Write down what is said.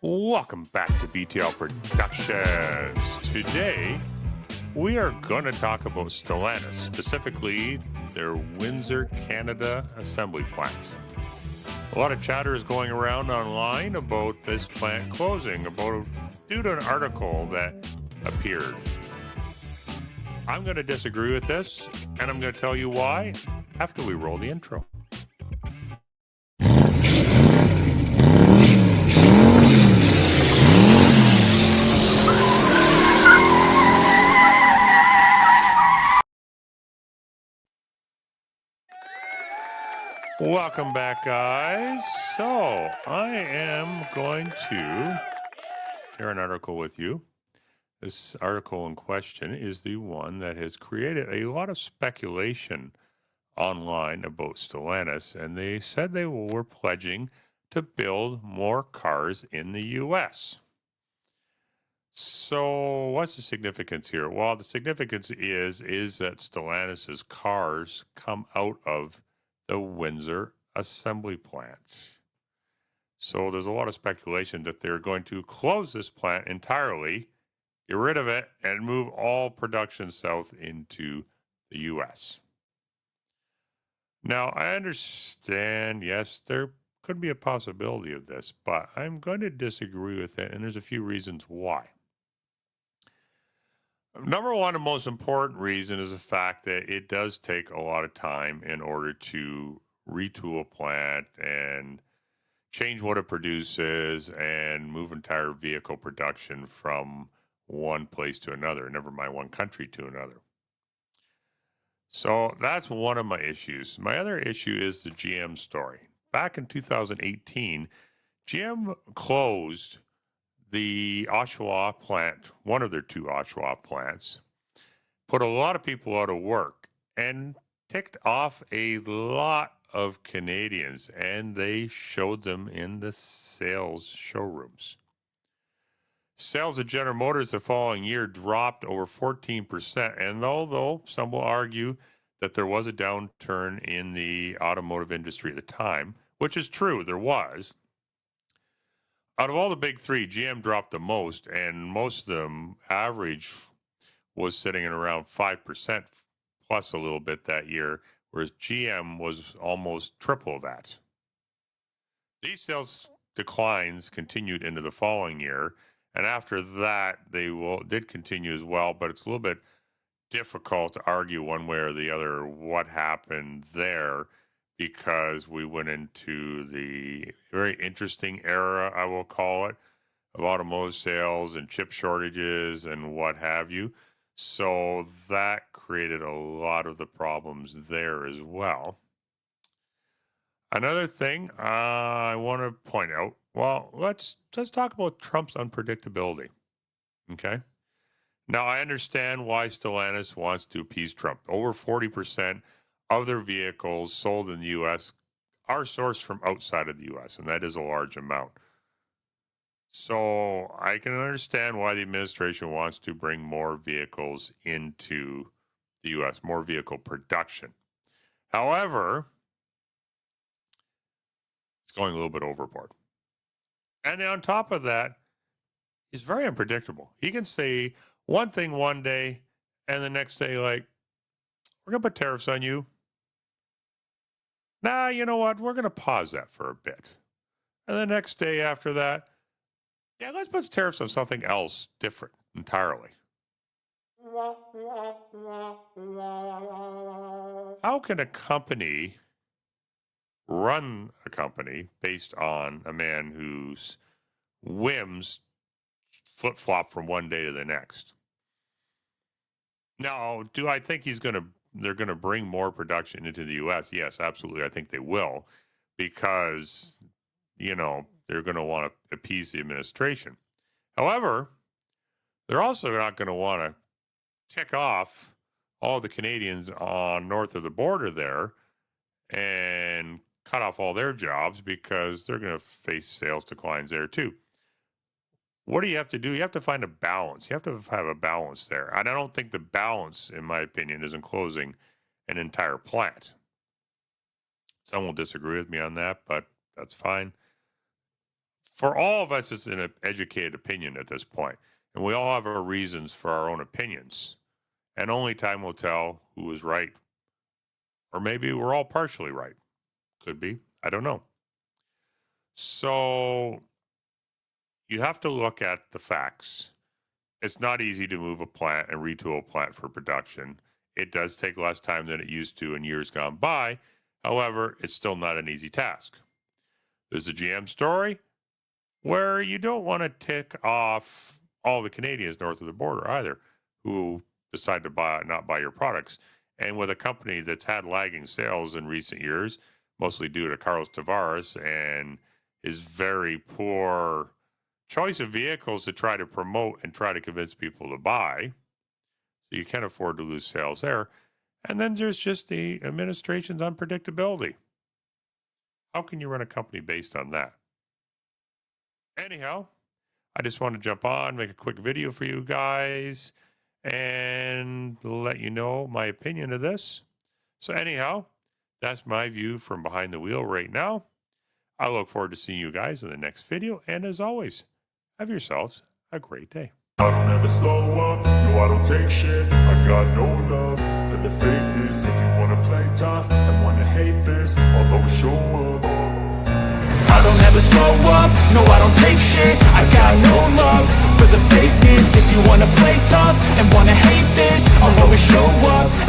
Welcome back to BTL Productions. Today, we are going to talk about Stellantis, specifically their Windsor, Canada assembly plant. A lot of chatter is going around online about this plant closing, due to an article that appeared. I'm going to disagree with this, and I'm going to tell you why after we roll the intro. Welcome back, guys. So, I am going to share an article with you. This article in question is the one that has created a lot of speculation online about Stellantis, and they said they were pledging to build more cars in the U.S. So, what's the significance here? Well, the significance is that Stellantis's cars come out of the Windsor Assembly Plant. So there's a lot of speculation that they're going to close this plant entirely, get rid of it, and move all production south into the U.S. Now, I understand, yes, there could be a possibility of this, but I'm going to disagree with it, and there's a few reasons why. Number one, the most important reason is the fact that it does take a lot of time in order to retool a plant and change what it produces and move entire vehicle production from one place to another, never mind one country to another. So that's one of my issues. My other issue is the GM story. Back in 2018, GM closed the Oshawa plant, one of their two Oshawa plants, put a lot of people out of work and ticked off a lot of Canadians, and they showed them in the sales showrooms. Sales of General Motors the following year dropped over 14%. And although some will argue that there was a downturn in the automotive industry at the time, which is true, there was, out of all the big three, GM dropped the most, and most of them average was sitting at around 5% plus a little bit that year, whereas GM was almost triple that. These sales declines continued into the following year, and after that, they did continue as well, but it's a little bit difficult to argue one way or the other what happened there, because we went into the very interesting era, I will call it, of automotive sales and chip shortages and what have you. So that created a lot of the problems there as well. Another thing I want to point out, well, let's talk about Trump's unpredictability. Okay. Now, I understand why Stellantis wants to appease Trump. Over 40% of their vehicles sold in the U.S. are sourced from outside of the U.S., and that is a large amount. So I can understand why the administration wants to bring more vehicles into the U.S., more vehicle production. However, it's going a little bit overboard. And then on top of that, he's very unpredictable. He can say one thing one day, and the next day, like, we're going to put tariffs on you. Nah, you know what? We're going to pause that for a bit. And the next day after that, yeah, let's put tariffs on something else different entirely. How can a company run a company based on a man whose whims flip flop from one day to the next? Now, do I think they're going to bring more production into the U.S.? Yes, absolutely. I think they will, because, they're going to want to appease the administration. However, they're also not going to want to tick off all the Canadians on north of the border there and cut off all their jobs, because they're going to face sales declines there too. What do you have to do? You have to find a balance. You have to have a balance there. And I don't think the balance, in my opinion, is in closing an entire plant. Some will disagree with me on that, but that's fine. For all of us, it's an educated opinion at this point, and we all have our reasons for our own opinions. And only time will tell who was right. Or maybe we're all partially right. Could be. I don't know. So you have to look at the facts. It's not easy to move a plant and retool a plant for production. It does take less time than it used to in years gone by. However, it's still not an easy task. There's a GM story where you don't want to tick off all the Canadians north of the border either who decide to not buy your products. And with a company that's had lagging sales in recent years, mostly due to Carlos Tavares and his very poor choice of vehicles to try to promote and try to convince people to buy. So you can't afford to lose sales there. And then there's just the administration's unpredictability. How can you run a company based on that? Anyhow, I just want to jump on, make a quick video for you guys, and let you know my opinion of this. So anyhow, that's my view from behind the wheel right now. I look forward to seeing you guys in the next video. And as always, have yourselves a great day. I don't ever slow up, no I don't take shit. I got no love for the fakeness. If you wanna play tough and wanna hate this, I'll always show up. I don't ever slow up, no I don't take shit. I got no love for the fakeness. If you wanna play tough and wanna hate this, I'll always show up.